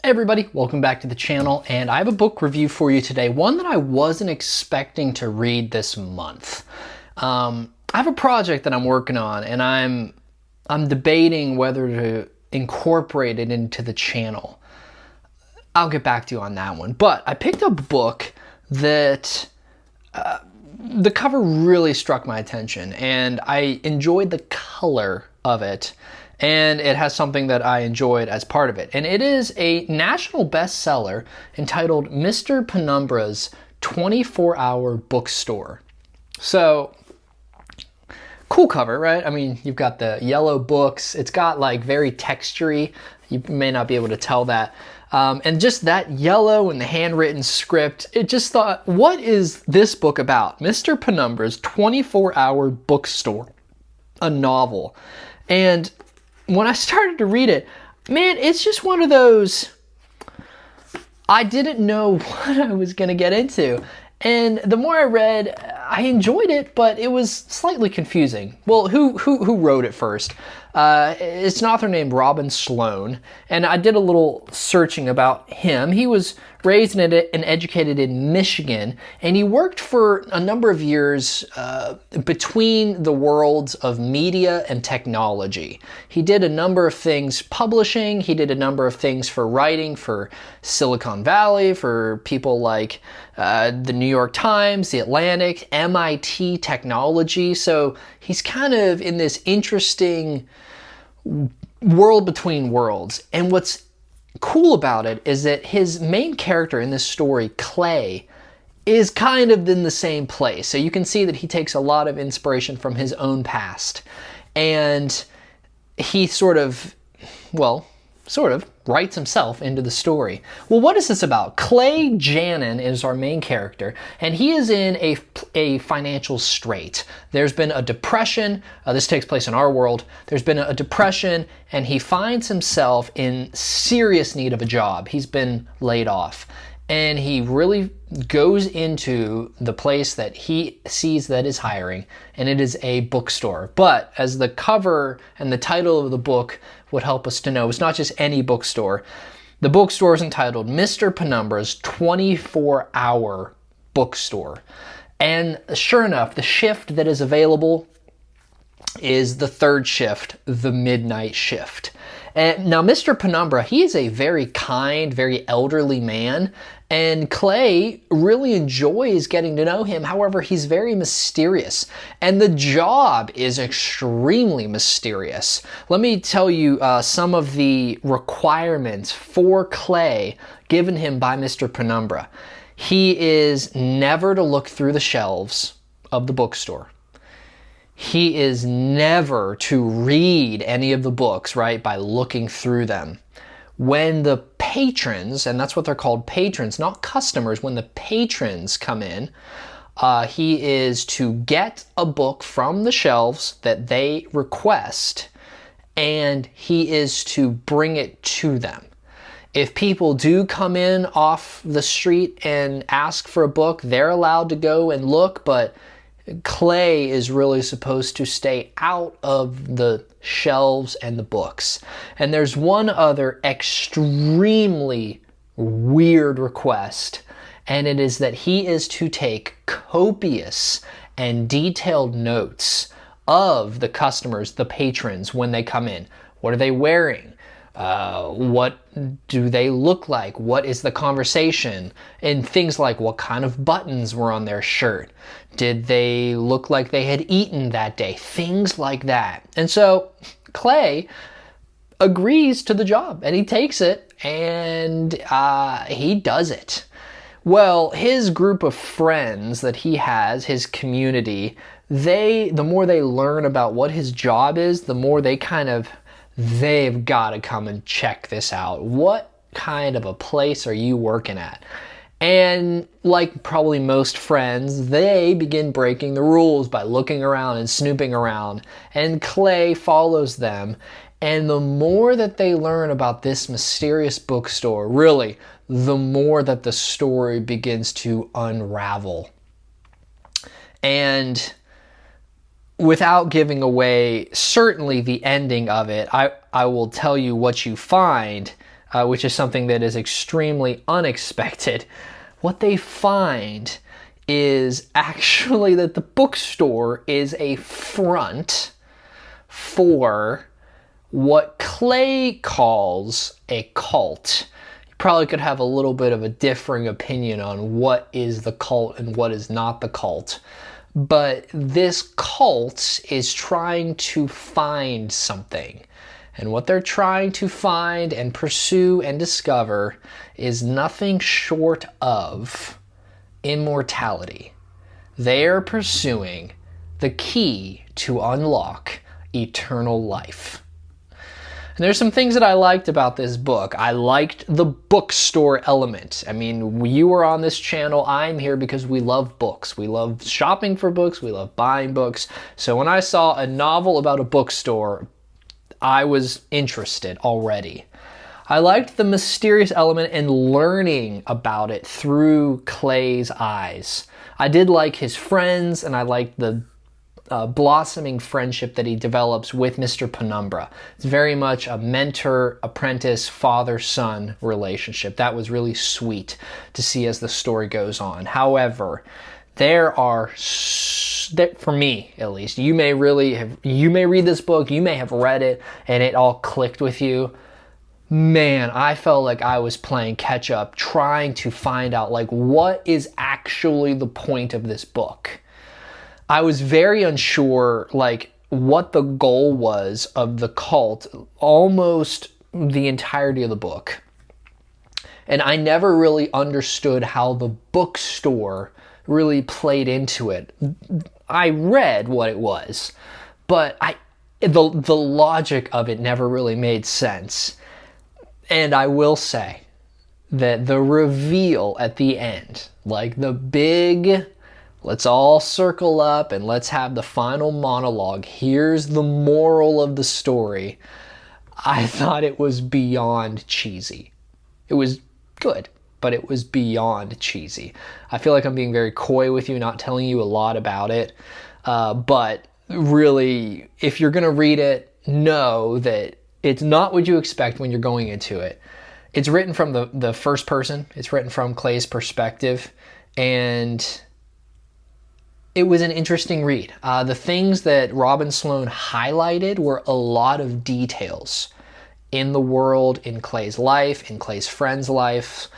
Hey everybody, welcome back to the channel, and I have a book review for you today, one that I wasn't expecting to read this month. I have a project that I'm working on, and I'm debating whether to incorporate it into the channel. I'll get back to you on that one, but I picked up a book that the cover really struck my attention, and I enjoyed the color of it. And it has something that I enjoyed as part of it. And it is a national bestseller entitled Mr. Penumbra's 24-Hour Bookstore. So, cool cover, right? I mean, you've got the yellow books. It's got like very textury. You may not be able to tell that. And just that yellow and the handwritten script, it just thought, what is this book about? Mr. Penumbra's 24-Hour Bookstore, a novel. And when I started to read it, man, it's just one of those, I didn't know what I was going to get into. And the more I read, I enjoyed it, but it was slightly confusing. Well, who wrote it first? It's an author named Robin Sloan, and I did a little searching about him. He was raised and educated in Michigan, and he worked for a number of years between the worlds of media and technology. He did a number of things publishing, he did a number of things for writing for Silicon Valley, for people like the New York Times, the Atlantic, MIT Technology. So he's kind of in this interesting world between worlds. And what's cool about it is that his main character in this story, Clay, is kind of in the same place. So you can see that he takes a lot of inspiration from his own past. And he sort of writes himself into the story. Well, what is this about? Clay Jannon is our main character, and he is in a financial strait. There's been a depression. This takes place in our world. There's been a depression, and he finds himself in serious need of a job. He's been laid off, and he really goes into the place that he sees that is hiring, and it is a bookstore. But as the cover and the title of the book would help us to know, it's not just any bookstore. The bookstore is entitled Mr. Penumbra's 24-Hour Bookstore. And sure enough, the shift that is available is the third shift, the midnight shift. And now Mr. Penumbra, he is a very kind, very elderly man, and Clay really enjoys getting to know him. However, he's very mysterious, and the job is extremely mysterious. Let me tell you some of the requirements for Clay given him by Mr. Penumbra. He is never to look through the shelves of the bookstore. He is never to read any of the books, right, by looking through them. When the patrons, and that's what they're called, patrons, not customers, when the patrons come in, he is to get a book from the shelves that they request, and he is to bring it to them. If people do come in off the street and ask for a book, they're allowed to go and look, but Clay is really supposed to stay out of the shelves and the books. And there's one other extremely weird request, and it is that he is to take copious and detailed notes of the customers, the patrons, when they come in. What are they wearing? What do they look like? What is the conversation? And things like what kind of buttons were on their shirt? Did they look like they had eaten that day? Things like that. And so Clay agrees to the job, and he takes it, and he does it. Well, his group of friends that he has, his community, the more they learn about what his job is, the more they've got to come and check this out. What kind of a place are you working at? And like probably most friends, they begin breaking the rules by looking around and snooping around. And Clay follows them. And the more that they learn about this mysterious bookstore, really, the more that the story begins to unravel. And without giving away certainly the ending of it, I will tell you what you find which is something that is extremely unexpected. What they find is actually that the bookstore is a front for what Clay calls a cult. You probably could have a little bit of a differing opinion on what is the cult and what is not the cult. But this cult is trying to find something. And what they're trying to find and pursue and discover is nothing short of immortality. They are pursuing the key to unlock eternal life. And there's some things that I liked about this book. I liked the bookstore element. I mean, you are on this channel. I'm here because we love books. We love shopping for books. We love buying books. So when I saw a novel about a bookstore, I was interested already. I liked the mysterious element and learning about it through Clay's eyes. I did like his friends, and I liked the blossoming friendship that he develops with Mr. Penumbra. It's very much a mentor-apprentice, father-son relationship. That was really sweet to see as the story goes on. However, there are, for me at least, you may read this book, you may have read it, and it all clicked with you. Man, I felt like I was playing catch up, trying to find out like what is actually the point of this book. I was very unsure like what the goal was of the cult almost the entirety of the book. And I never really understood how the bookstore really played into it. I read what it was, but the logic of it never really made sense. And I will say that the reveal at the end, like the big, let's all circle up and let's have the final monologue, here's the moral of the story, I thought it was beyond cheesy. It was good, but it was beyond cheesy. I feel like I'm being very coy with you, not telling you a lot about it. But really, if you're going to read it, know that it's not what you expect when you're going into it. It's written from the first person. It's written from Clay's perspective. And it was an interesting read. The things that Robin Sloan highlighted were a lot of details in the world, in Clay's life, in Clay's friend's life.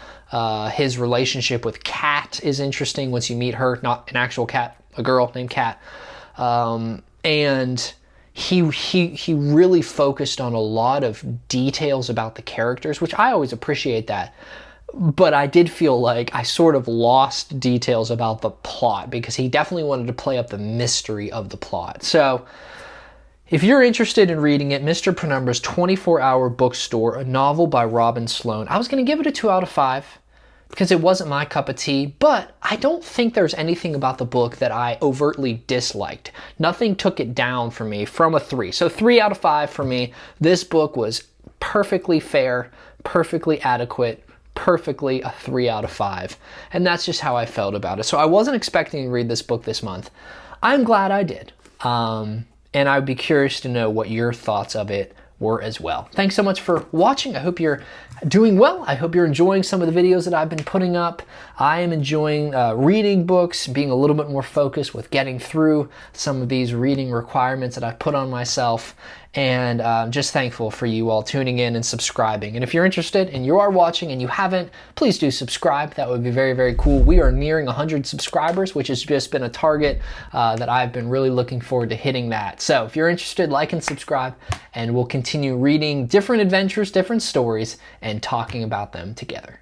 His relationship with Kat is interesting once you meet her, not an actual cat, a girl named Kat. And he really focused on a lot of details about the characters, which I always appreciate that. But I did feel like I sort of lost details about the plot because he definitely wanted to play up the mystery of the plot. So if you're interested in reading it, Mr. Penumbra's 24-Hour Bookstore, a novel by Robin Sloan, I was going to give it a 2 out of 5 because it wasn't my cup of tea, but I don't think there's anything about the book that I overtly disliked. Nothing took it down for me from a 3. So 3 out of 5 for me. This book was perfectly fair, perfectly adequate, perfectly a 3 out of 5. And that's just how I felt about it. So I wasn't expecting to read this book this month. I'm glad I did. And I'd be curious to know what your thoughts of it were as well. Thanks so much for watching. I hope you're doing well. I hope you're enjoying some of the videos that I've been putting up. I am enjoying reading books, being a little bit more focused with getting through some of these reading requirements that I've put on myself. And I'm just thankful for you all tuning in and subscribing. And if you're interested and you are watching and you haven't, please do subscribe. That would be very, very cool. We are nearing 100 subscribers, which has just been a target that I've been really looking forward to hitting that. So if you're interested, like and subscribe, and we'll continue reading different adventures, different stories, and talking about them together.